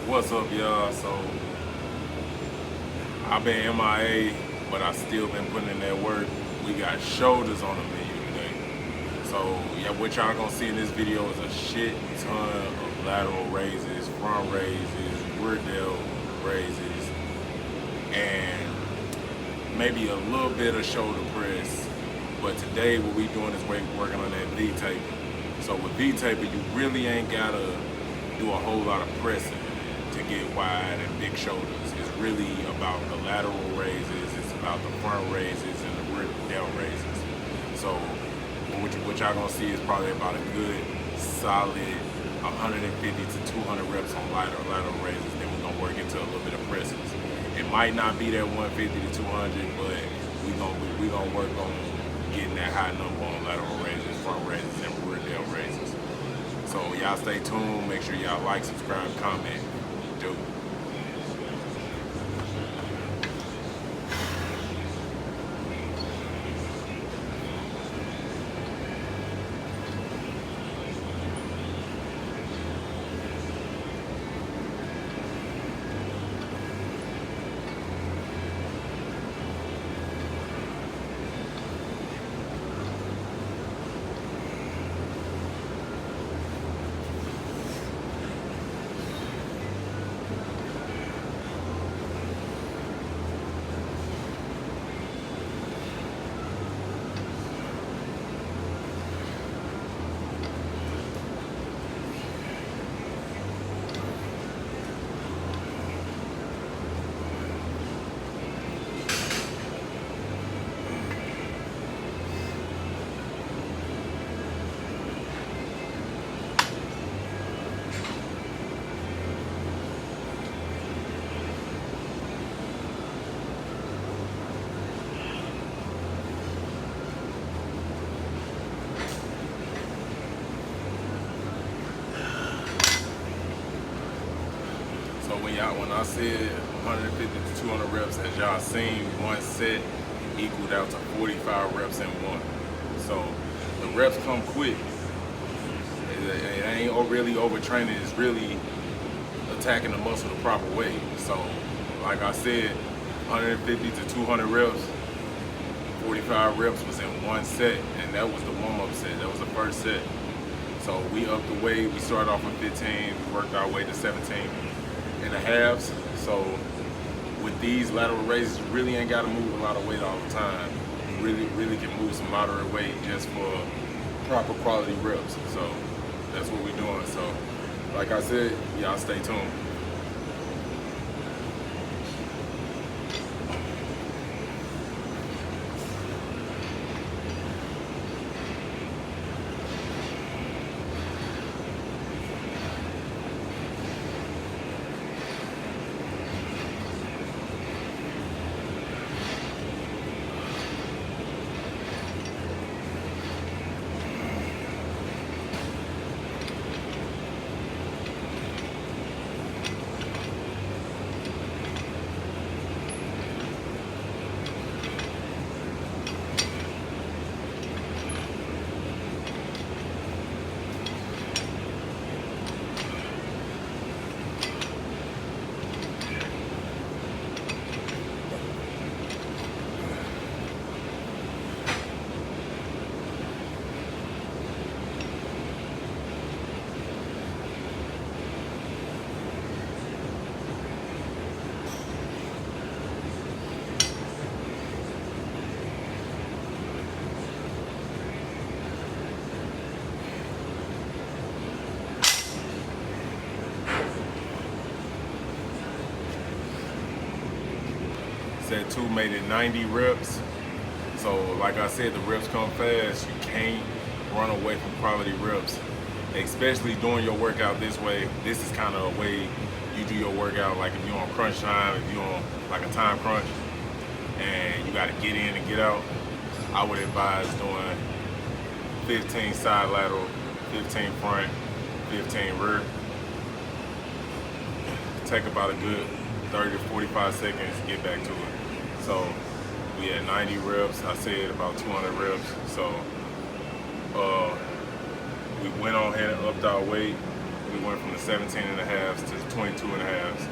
What's up, y'all? So I've been MIA, but I still been putting in that work. We got shoulders on the menu today. So yeah, what y'all gonna see in this video is a shit ton of lateral raises, front raises, rear delt raises, and maybe a little bit of shoulder press. But today what we doing is working on that V-taper. So with V-taper, you really ain't gotta do a whole lot of pressing to get wide and big shoulders. It's really about the lateral raises, it's about the front raises and the rear delt raises. So what y'all gonna see is probably about a good solid 150 to 200 reps on lateral raises. Then we're gonna work into a little bit of presses. It might not be that 150 to 200, but we gonna work on getting that high number on lateral raises, front raises, and rear delt raises. So y'all stay tuned. Make sure y'all like, subscribe, comment. Do. So when I said 150 to 200 reps, as y'all seen, one set equaled out to 45 reps in one. So the reps come quick. It ain't really overtraining. It's really attacking the muscle the proper way. So like I said, 150 to 200 reps, 45 reps was in one set, and that was the warm-up set. That was the first set. So we upped the weight. We started off with 15. We worked our way to 17 and a halves. So with these lateral raises, you really ain't got to move a lot of weight all the time. You really can move some moderate weight just for proper quality reps. So that's what we're doing. So like I said, y'all stay tuned. Set 2 made it 90 reps. So like I said, the reps come fast. You can't run away from quality reps, especially doing your workout this way. This is kind of a way you do your workout. Like if you're on crunch time, if you're on like a time crunch and you got to get in and get out, I would advise doing 15 side lateral, 15 front, 15 rear. Take about a good 30 to 45 seconds to get back to it. So we had 90 reps. I said about 200 reps. So we went on ahead and upped our weight. We went from the 17 and a halves to the 22 and a halves.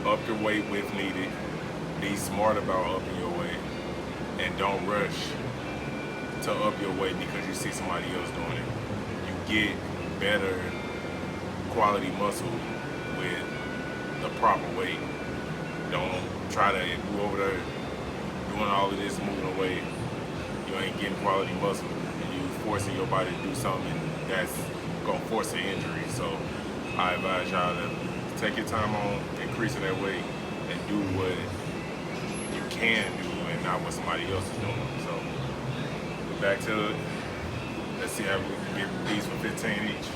Up your weight if needed. Be smart about upping your weight. And don't rush to up your weight because you see somebody else doing it. You get better quality muscle with the proper weight. Don't try to, if you over there doing all of this, moving away, you ain't getting quality muscle and you forcing your body to do something that's gonna force an injury. So I advise y'all to take your time on increasing that weight and do what you can do and not what somebody else is doing. So back to it. Let's see how we can get these for 15 each.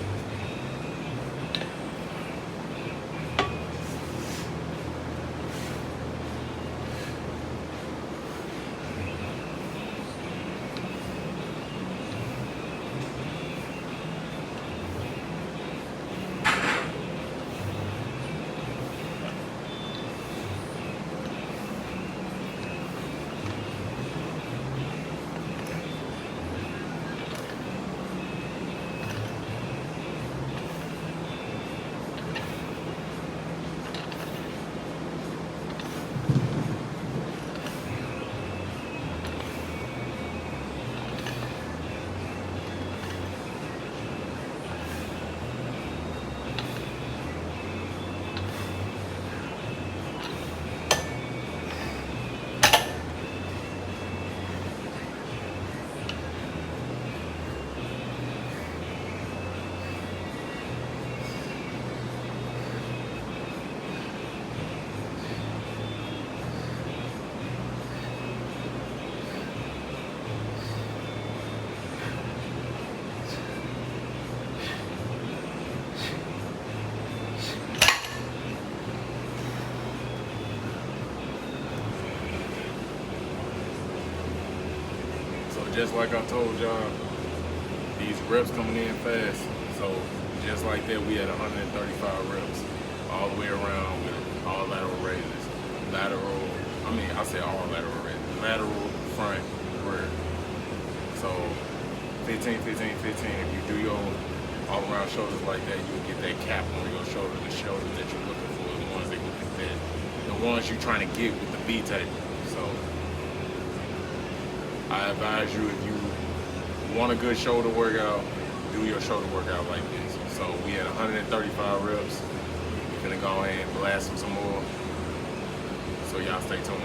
Just like I told y'all, these reps coming in fast. So just like that, we had 135 reps all the way around with all lateral raises. I say all lateral raises. Lateral, front, rear. So 15, 15, 15. If you do your all around shoulders like that, you'll get that cap on your shoulder, the shoulders that you're looking for, the ones that look like that. The ones you're trying to get with the V taper. So I advise you, if you want a good shoulder workout, do your shoulder workout like this. So we had 135 reps. We're gonna go ahead and blast them some more. So y'all stay tuned.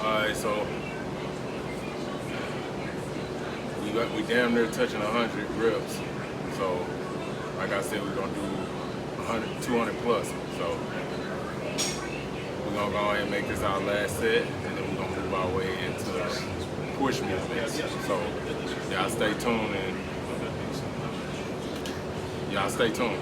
Alright, so we damn near touching 100 reps. So like I said, we're gonna do 100, 200 plus. So we're gonna go ahead and make this our last set, and then we're gonna move our way into push movements. So y'all stay tuned and y'all stay tuned.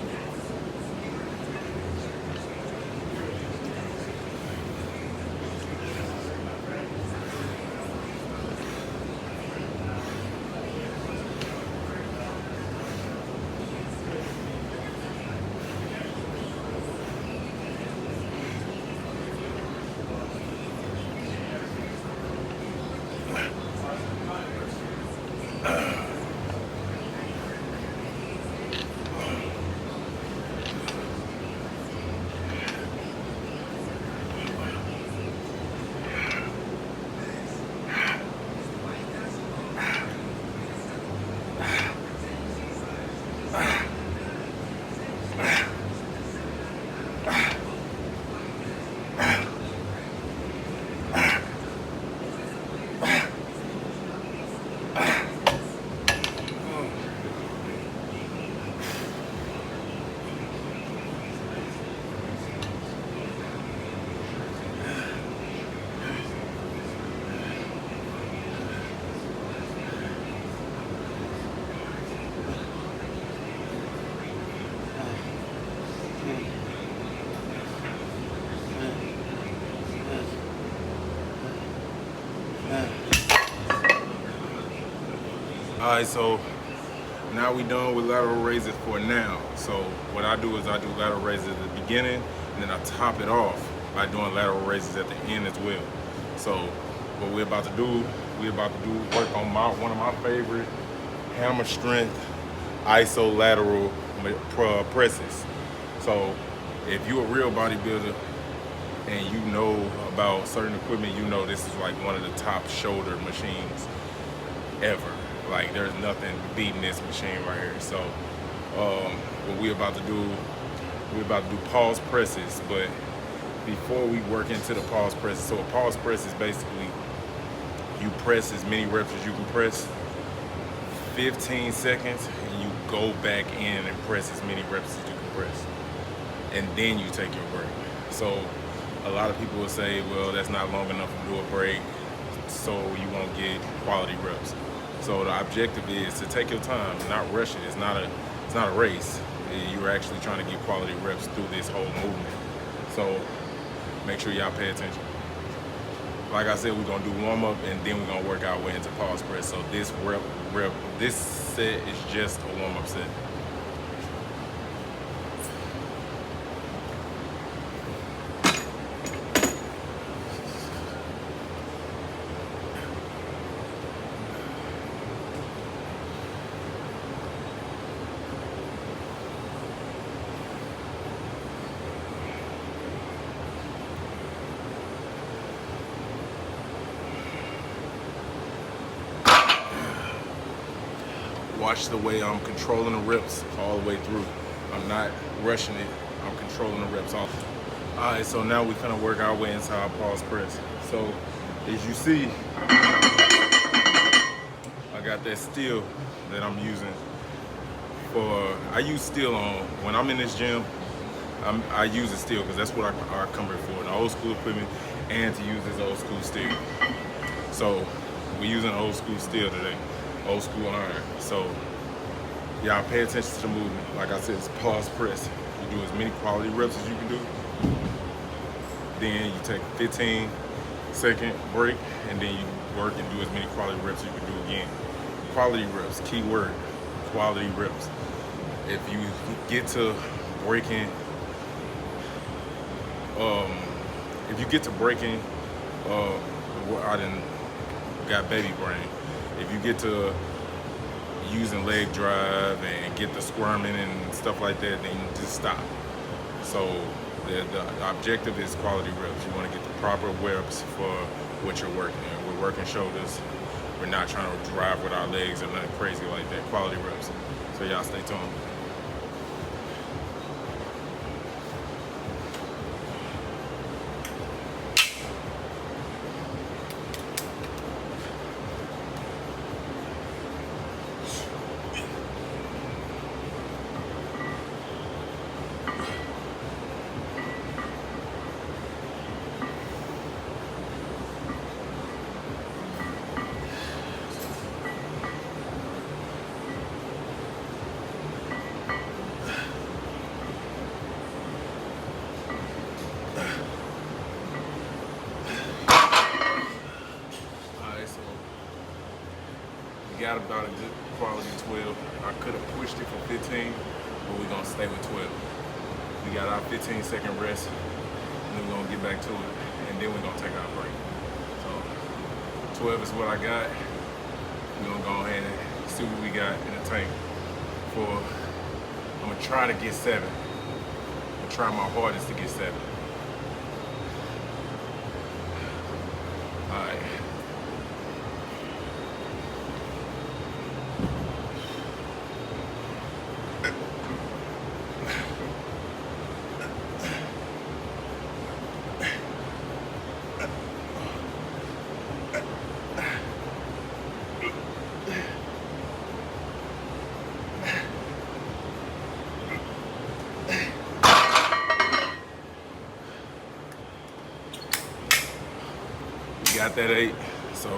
All right, so now we done with lateral raises for now. So what I do is I do lateral raises at the beginning, and then I top it off by doing lateral raises at the end as well. So what we're about to do, work on one of my favorite hammer strength isolateral presses. So if you're a real bodybuilder and you know about certain equipment, you know this is like one of the top shoulder machines ever. Like there's nothing beating this machine right here. So what we're about to do pause presses, but before we work into the pause presses, so a pause press is basically you press as many reps as you can press, 15 seconds, and you go back in and press as many reps as you can press, and then you take your break. So a lot of people will say, well, that's not long enough to do a break, so you won't get quality reps. So the objective is to take your time, not rush it. It's not a race. You're actually trying to get quality reps through this whole movement. So make sure y'all pay attention. Like I said, we're gonna do warm up and then we're gonna work our way into pause press. So this this set is just a warm up set. Watch the way I'm controlling the reps all the way through. I'm not rushing it. I'm controlling the reps off. All right, so now we're gonna work our way into our pause press. So as you see, I got that steel that I'm using I use steel on, when I'm in this gym, I use the steel because that's what I come here for, the old school equipment and to use this old school steel. So we're using old school steel today. Old school iron. So y'all pay attention to the movement. Like I said, it's pause press. You do as many quality reps as you can do. Then you take a 15-second break, and then you work and do as many quality reps as you can do again. Quality reps, key word, quality reps. If you get to breaking, I done got baby brain. If you get to using leg drive and get the squirming and stuff like that, then you just stop. So the objective is quality reps. You want to get the proper reps for what you're working. We're working shoulders. We're not trying to drive with our legs or nothing crazy like that. Quality reps. So y'all stay tuned. Got about a good quality 12. I could have pushed it for 15, but we're gonna stay with 12. We got our 15-second rest, and then we're gonna get back to it, and then we're gonna take our break. So 12 is what I got. We're gonna go ahead and see what we got in the tank. I'm gonna try to get 7. I'm gonna try my hardest to get 7. All right. Got that 8, so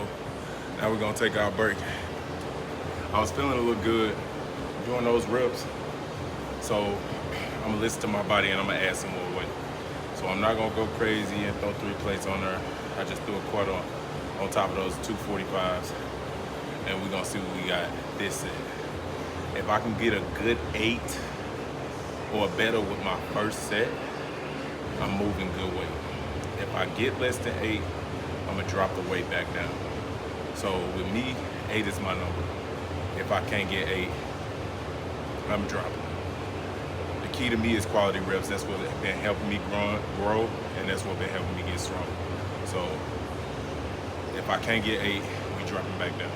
now we're gonna take our break. I was feeling a little good doing those reps, so I'm gonna listen to my body and I'm gonna add some more weight. So I'm not gonna go crazy and throw 3 plates on there. I just threw a quad on. on top of those 245s. And we're gonna see what we got this set. If I can get a good 8 or better with my first set, I'm moving good weight. If I get less than 8, I'm gonna drop the weight back down. So with me, 8 is my number. If I can't get 8, I'm dropping. The key to me is quality reps. That's what been helping me grow, and that's what been helping me get strong. So if I can't get 8, we dropping back down.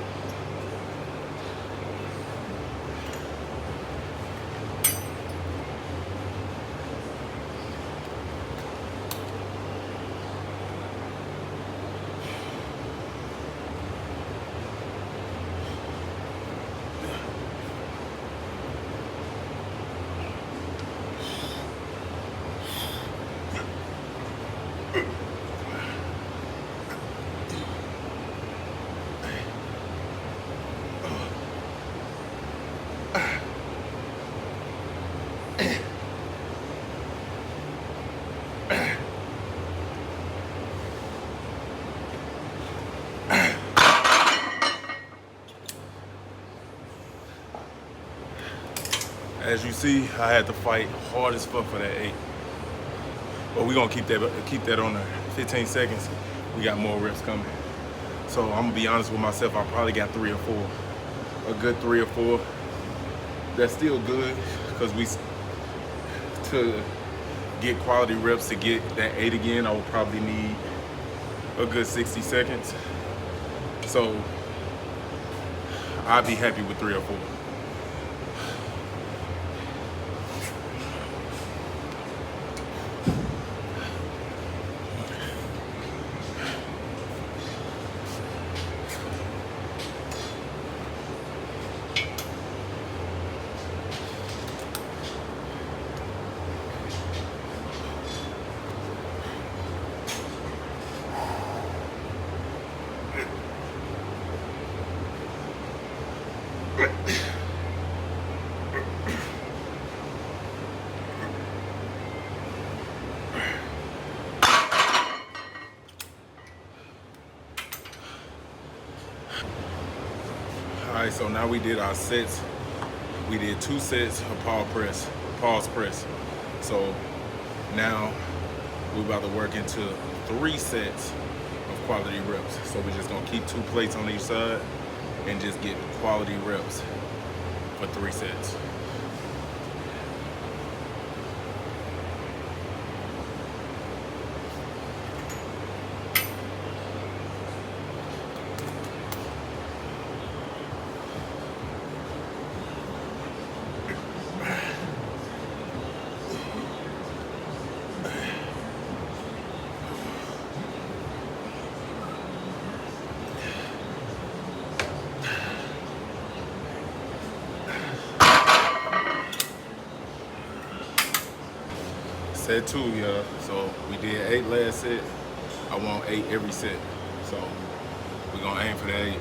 As you see, I had to fight hard as fuck for that 8. But we're gonna keep that on there. 15 seconds, we got more reps coming. So I'm gonna be honest with myself, I probably got 3 or 4. A good 3 or 4. That's still good, because to get quality reps, to get that 8 again, I would probably need a good 60 seconds. So I'd be happy with 3 or 4. Alright, so now we did our sets. We did 2 sets of pause press. So now we're about to work into 3 sets of quality reps. So we're just gonna keep 2 plates on each side and just get quality reps for 3 sets. Set 2, y'all. So we did 8 last set. I want 8 every set. So we're gonna aim for that 8.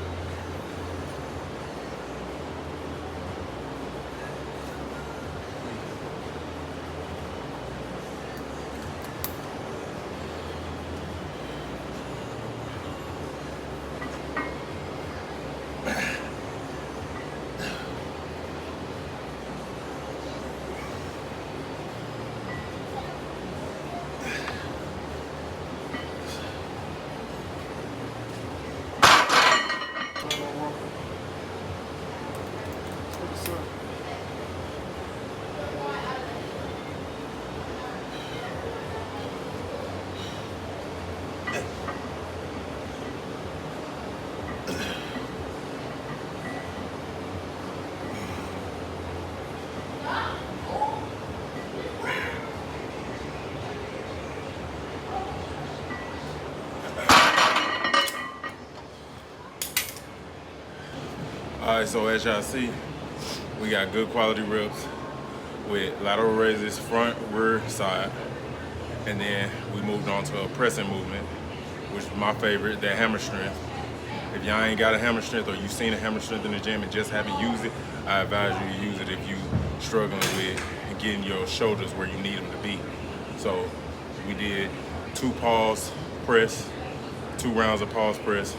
All right, so as y'all see, we got good quality reps with lateral raises, front, rear, side. And then we moved on to a pressing movement, which is my favorite, that hammer strength. If y'all ain't got a hammer strength or you've seen a hammer strength in the gym and just haven't used it, I advise you to use it if you struggling with getting your shoulders where you need them to be. So we did 2 pause press, 2 rounds of pause press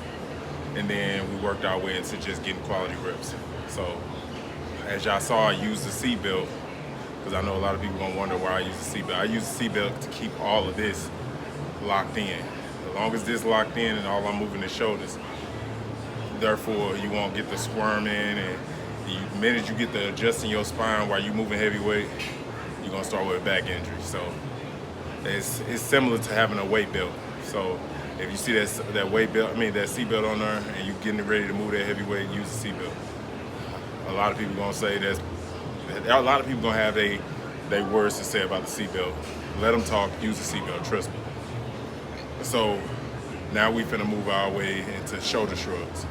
and then we worked our way into just getting quality reps. So as y'all saw, I used the seat belt because I know a lot of people gonna wonder why I use the seat belt. I use the seat belt to keep all of this locked in. As long as this locked in and all I'm moving is shoulders, therefore you won't get the squirming, and the minute you get the adjusting your spine while you moving heavyweight, you're gonna start with a back injury. So it's similar to having a weight belt. So if you see that weight belt, that seat belt on there, and you're getting ready to move that heavyweight, use the seat belt. A lot of people gonna say a lot of people gonna have they words to say about the seat belt. Let them talk. Use the seat belt. Trust me. So now we finna move our way into shoulder shrugs.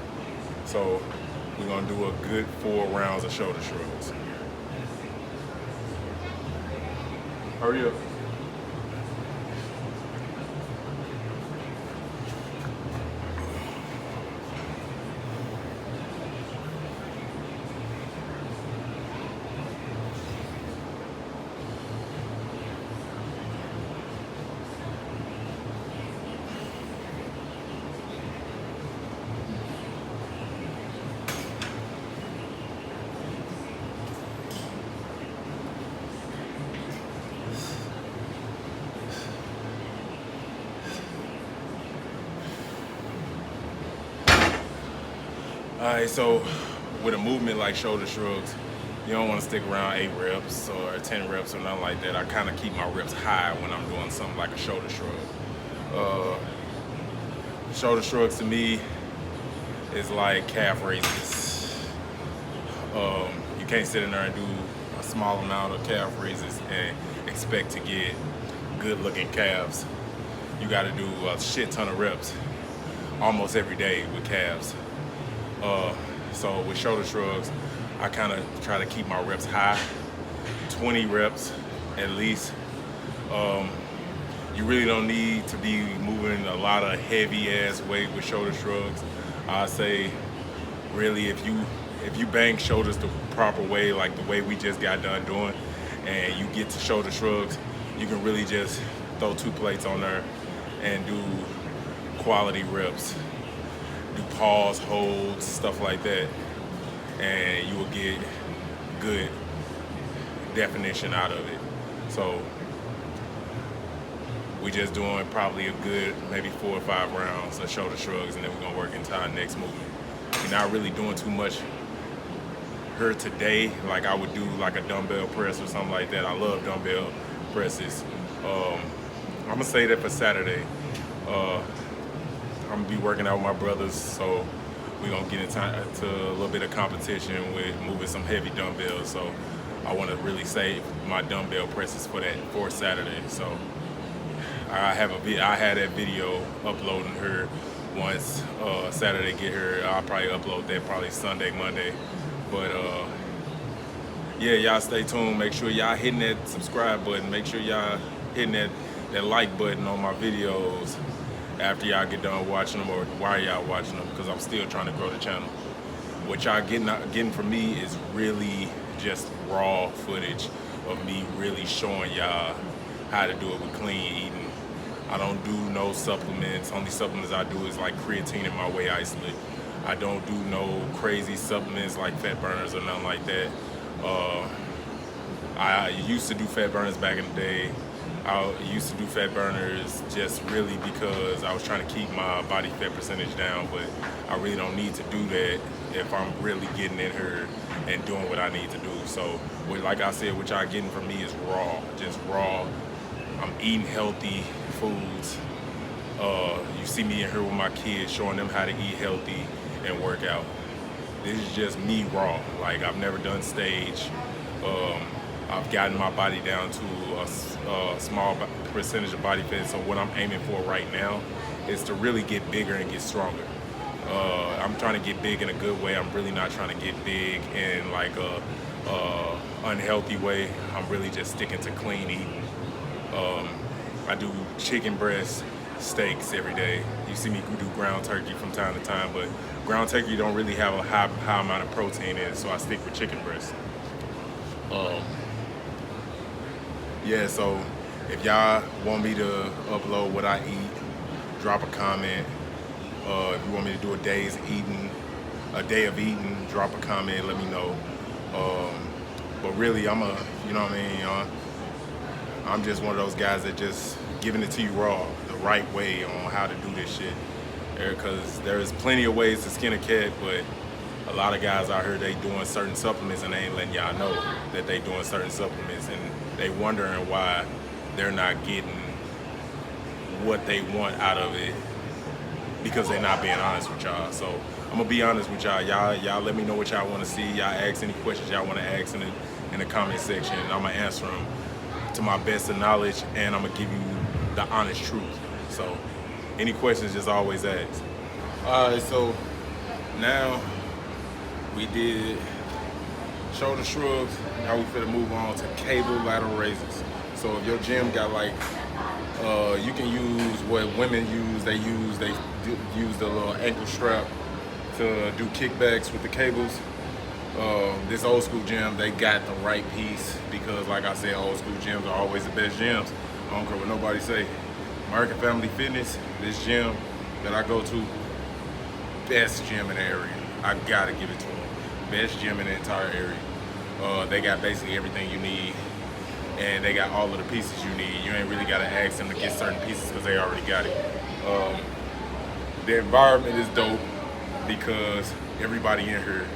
So we're gonna do a good 4 rounds of shoulder shrugs. Hurry up. All right, so with a movement like shoulder shrugs, you don't want to stick around 8 reps or 10 reps or nothing like that. I kind of keep my reps high when I'm doing something like a shoulder shrug. Shoulder shrugs to me is like calf raises. You can't sit in there and do a small amount of calf raises and expect to get good looking calves. You got to do a shit ton of reps almost every day with calves. So with shoulder shrugs, I kind of try to keep my reps high, 20 reps at least. You really don't need to be moving a lot of heavy ass weight with shoulder shrugs. I say really if you bang shoulders the proper way, like the way we just got done doing, and you get to shoulder shrugs, you can really just throw 2 plates on there and do quality reps. Do pause, holds, stuff like that, and you will get good definition out of it. So we just doing probably a good maybe 4 or 5 rounds of shoulder shrugs, and then we're gonna work into our next movement. We're not really doing too much here today, like I would do like a dumbbell press or something like that. I love dumbbell presses. I'm gonna say that for Saturday. I'm gonna be working out with my brothers, so we're gonna get into a little bit of competition with moving some heavy dumbbells. So I want to really save my dumbbell presses for Saturday. So I had that video uploading her once Saturday get her. I'll probably upload that probably Sunday, Monday. But yeah, y'all stay tuned. Make sure y'all hitting that subscribe button. Make sure y'all hitting that like button on my videos after y'all get done watching them or while y'all watching them, because I'm still trying to grow the channel. What y'all getting from me is really just raw footage of me really showing y'all how to do it with clean eating. I don't do no supplements. Only supplements I do is like creatine in my whey isolate. I don't do no crazy supplements like fat burners or nothing like that. I used to do fat burners back in the day. I used to do fat burners just really because I was trying to keep my body fat percentage down, but I really don't need to do that if I'm really getting in here and doing what I need to do. So, like I said, what y'all getting from me is raw, just raw. I'm eating healthy foods. You see me in here with my kids, showing them how to eat healthy and work out. This is just me raw. Like, I've never done stage. I've gotten my body down to a small percentage of body fat. So what I'm aiming for right now is to really get bigger and get stronger. I'm trying to get big in a good way. I'm really not trying to get big in like a unhealthy way. I'm really just sticking to clean eating. I do chicken breast steaks every day. You see me do ground turkey from time to time, but ground turkey don't really have a high amount of protein in it, so I stick with chicken breast. Yeah, so if y'all want me to upload what I eat, drop a comment. If you want me to do a day of eating, drop a comment, let me know. But really, you know what I mean? I'm just one of those guys that just giving it to you raw, the right way on how to do this shit. Because there's plenty of ways to skin a cat, but a lot of guys out here, they doing certain supplements and they ain't letting y'all know that they doing certain supplements, and they wondering why they're not getting what they want out of it because they're not being honest with y'all. So I'm gonna be honest with y'all. Y'all let me know what y'all want to see. Y'all ask any questions y'all want to ask in the comment section, and I'm gonna answer them to my best of knowledge, and I'm gonna give you the honest truth. So any questions, just always ask. All right, so now we did shoulder shrugs. Now we finna move on to cable lateral raises. So if your gym got like, you can use what women use. They use the little ankle strap to do kickbacks with the cables. This old school gym, they got the right piece because, like I said, old school gyms are always the best gyms. I don't care what nobody say. American Family Fitness, this gym that I go to, best gym in the area. I gotta give it to them. Best gym in the entire area. They got basically everything you need, and they got all of the pieces you need. You ain't really gotta ask them to get certain pieces because they already got it. The environment is dope because everybody in here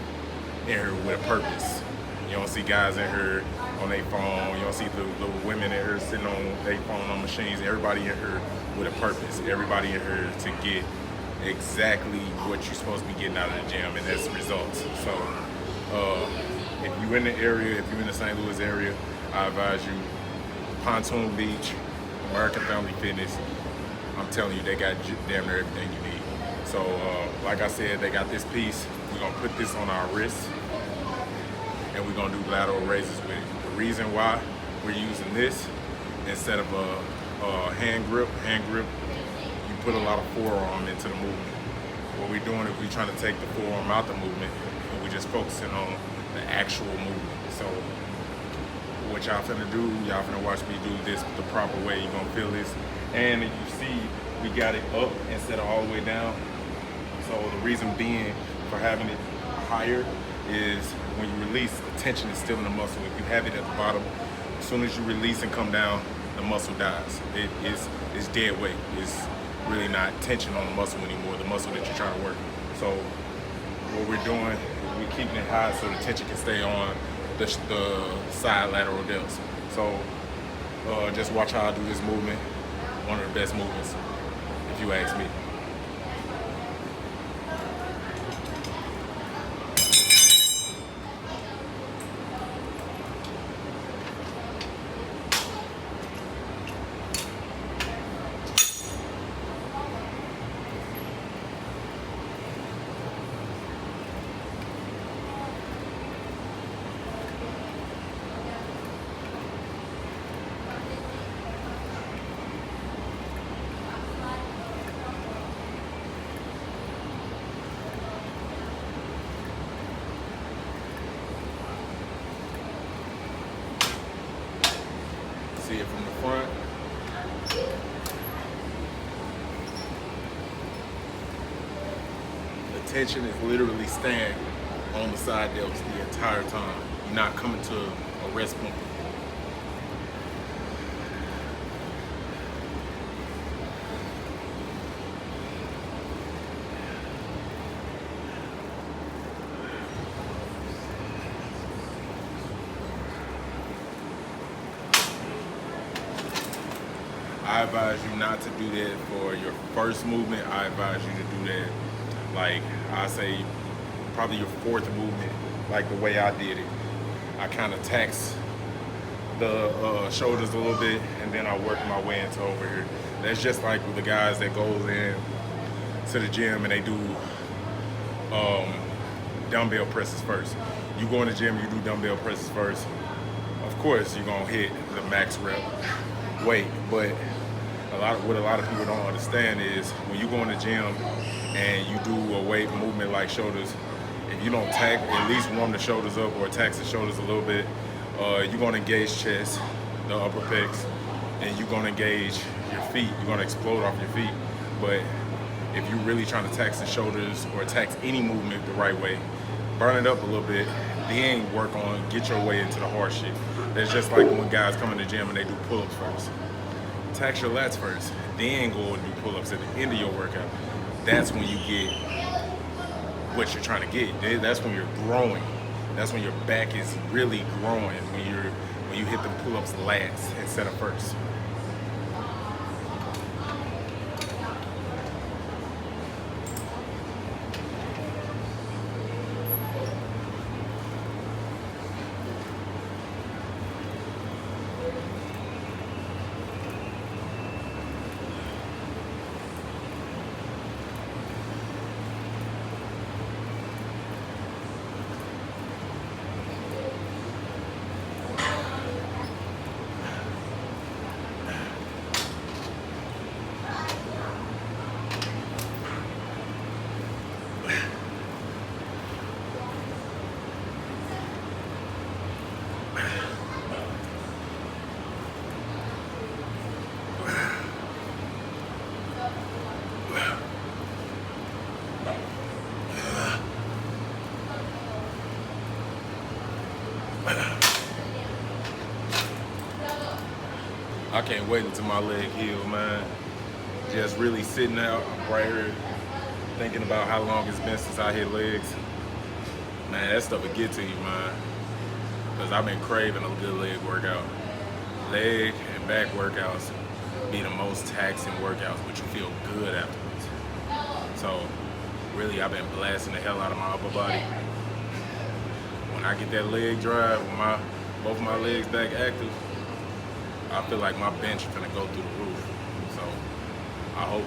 with a purpose. You don't see guys in here on their phone. You don't see the women in here sitting on their phone on machines. Everybody in here with a purpose. Everybody in here to get exactly what you're supposed to be getting out of the gym, and that's results. So if you're in the area, if you're in the St. Louis area, I advise you Pontoon Beach, American Family Fitness. I'm telling you, they got damn near everything you need. So like I said, they got this piece. We're gonna put this on our wrist, and we're gonna do lateral raises with it. The reason why we're using this instead of a hand grip, you put a lot of forearm into the movement. What we're doing is we're trying to take the forearm out the movement, and we're just focusing on the actual movement. So what y'all finna do, y'all finna watch me do this the proper way. You're gonna feel this. And if you see, we got it up instead of all the way down. So the reason being for having it higher is when you release, the tension is still in the muscle. If you have it at the bottom, as soon as you release and come down, the muscle dies. It's dead weight. It's really not tension on the muscle anymore, the muscle that you're trying to work. So what we're doing, we're keeping it high so the tension can stay on the side lateral delts. So just watch how I do this movement. One of the best movements, if you ask me. See it from the front. The tension is literally staying on the side delts the entire time. You're not coming to a rest point. I advise you not to do that for your first movement. I advise you to do that, like I say, probably your fourth movement, like the way I did it. I kind of tax the shoulders a little bit, and then I work my way into over here. That's just like with the guys that goes in to the gym and they do dumbbell presses first. You go in the gym, you do dumbbell presses first. Of course, you're gonna hit the max rep weight, but what a lot of people don't understand is when you go in the gym and you do a weight movement like shoulders, if you don't at least warm the shoulders up or tax the shoulders a little bit, you're gonna engage chest, the upper pecs, and you're gonna engage your feet. You're gonna explode off your feet. But if you're really trying to tax the shoulders or tax any movement the right way, burn it up a little bit, then work on, get your way into the hard shit. That's just like when guys come in the gym and they do pull-ups first. Tax your lats first, then go and do pull-ups at the end of your workout. That's when you get what you're trying to get. That's when you're growing. That's when your back is really growing, when you hit the pull-ups last instead of first. I can't wait until my leg heals, man. Just really sitting out right here, thinking about how long it's been since I hit legs. Man, that stuff will get to you, man. Because I've been craving a good leg workout. Leg and back workouts be the most taxing workouts, but you feel good afterwards. So, really, I've been blasting the hell out of my upper body. When I get that leg drive, with both my legs back active, I feel like my bench is gonna go through the roof. So I hope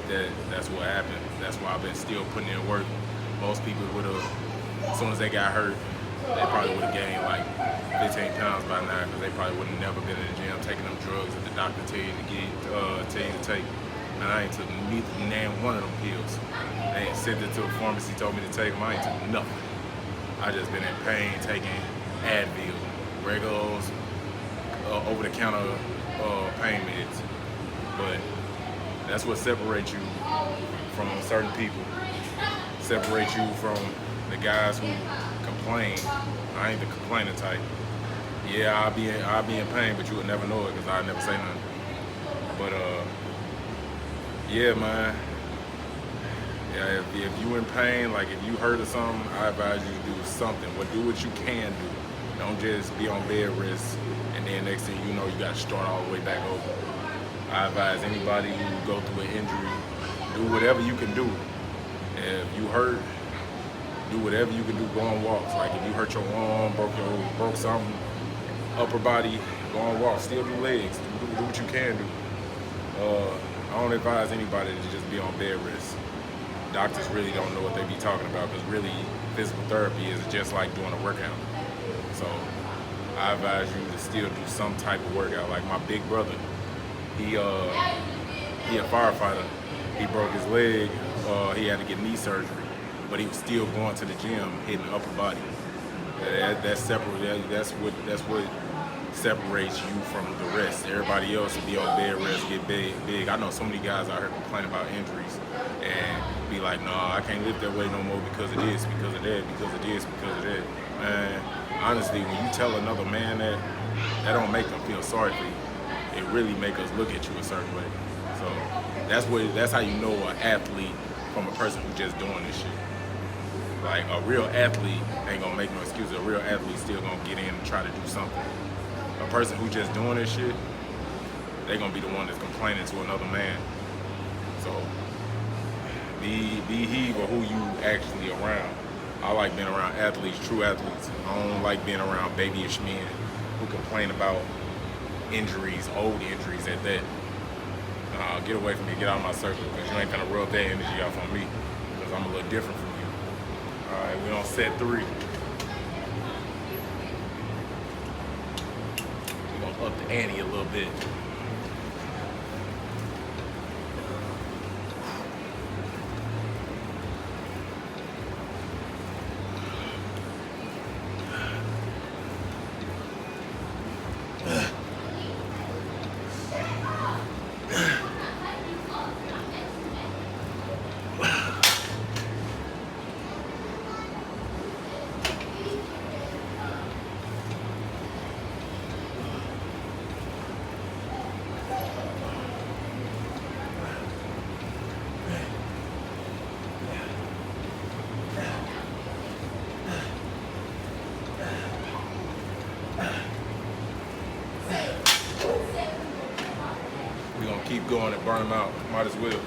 that's what happened. That's why I've been still putting in work. Most people would have, as soon as they got hurt, they probably would have gained like 15 pounds by now because they probably would have never been in the gym taking them drugs that the doctor tell you to take. And I ain't took neither one of them pills. They ain't sent it to a pharmacy, told me to take them. I ain't took nothing. I just been in pain taking Advil, Regulos, over-the-counter pain meds. But that's what separates you from certain people. Separates you from the guys who complain. I ain't the complaining type. Yeah, I'll be in pain, but you would never know it because I never say nothing. But yeah, man. Yeah, if you in pain, like if you hurt or something, I advise you to do something. But do what you can do. Don't just be on bed rest and then next thing you know you got to start all the way back over. I advise anybody who go through an injury, do whatever you can do. If you hurt, do whatever you can do. Go on walks. Like if you hurt your arm, broke something, upper body, go on walks. Still do legs. Do what you can do. I don't advise anybody to just be on bed rest. Doctors really don't know what they be talking about because really physical therapy is just like doing a workout. So I advise you to still do some type of workout. Like my big brother, he a firefighter. He broke his leg. He had to get knee surgery, but he was still going to the gym, hitting the upper body. That's separate. That's what separates you from the rest. Everybody else will be on bed rest, get big. I know so many guys out here complain about injuries and be like, nah, I can't lift that weight no more because of this, because of that, because of this, because of that. Man, honestly, when you tell another man that don't make them feel sorry for you. It really make us look at you a certain way. So that's how you know an athlete from a person who's just doing this shit. Like a real athlete ain't gonna make no excuses. A real athlete still gonna get in and try to do something. A person who just doing this shit, they gonna be the one that's complaining to another man. So be he or who you actually around. I like being around athletes, true athletes. I don't like being around babyish men who complain about injuries, old injuries at that. Get away from me, get out of my circle, because you ain't gonna rub that energy off on me, because I'm a little different from you. All right, we on set 3. We're gonna up the ante a little bit. go on and burn them out. Might as well.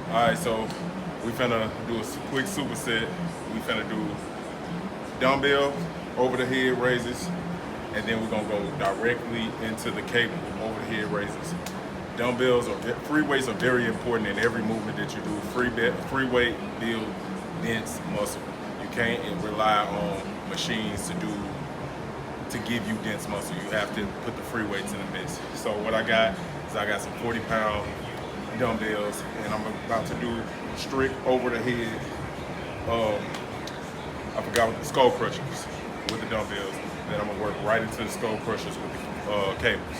Alright, so we finna do a quick superset. We finna do dumbbell over the head raises, and then we're gonna go directly into the cable over the head raises. Dumbbells or free weights are very important in every movement that you do. Free weight build dense muscle. You can't rely on machines to give you dense muscle. You have to put the free weights in the mix. So what I got is I got some 40-pound dumbbells, and I'm about to do strict over the head. I forgot what the skull crushers with the dumbbells. Then I'm gonna work right into the skull crushers with the cables.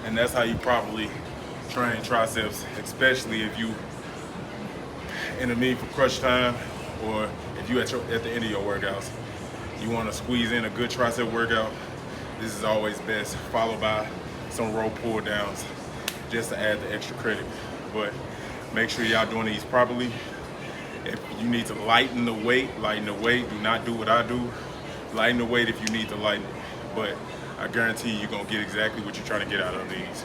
And that's how you properly train triceps, especially if you in the meet for crush time, or if you at the end of your workouts. You want to squeeze in a good tricep workout. This is always best, followed by some row pull downs, just to add the extra credit. But make sure y'all doing these properly. If you need to lighten the weight. Do not do what I do. Lighten the weight if you need to lighten it. But I guarantee you're gonna get exactly what you're trying to get out of these.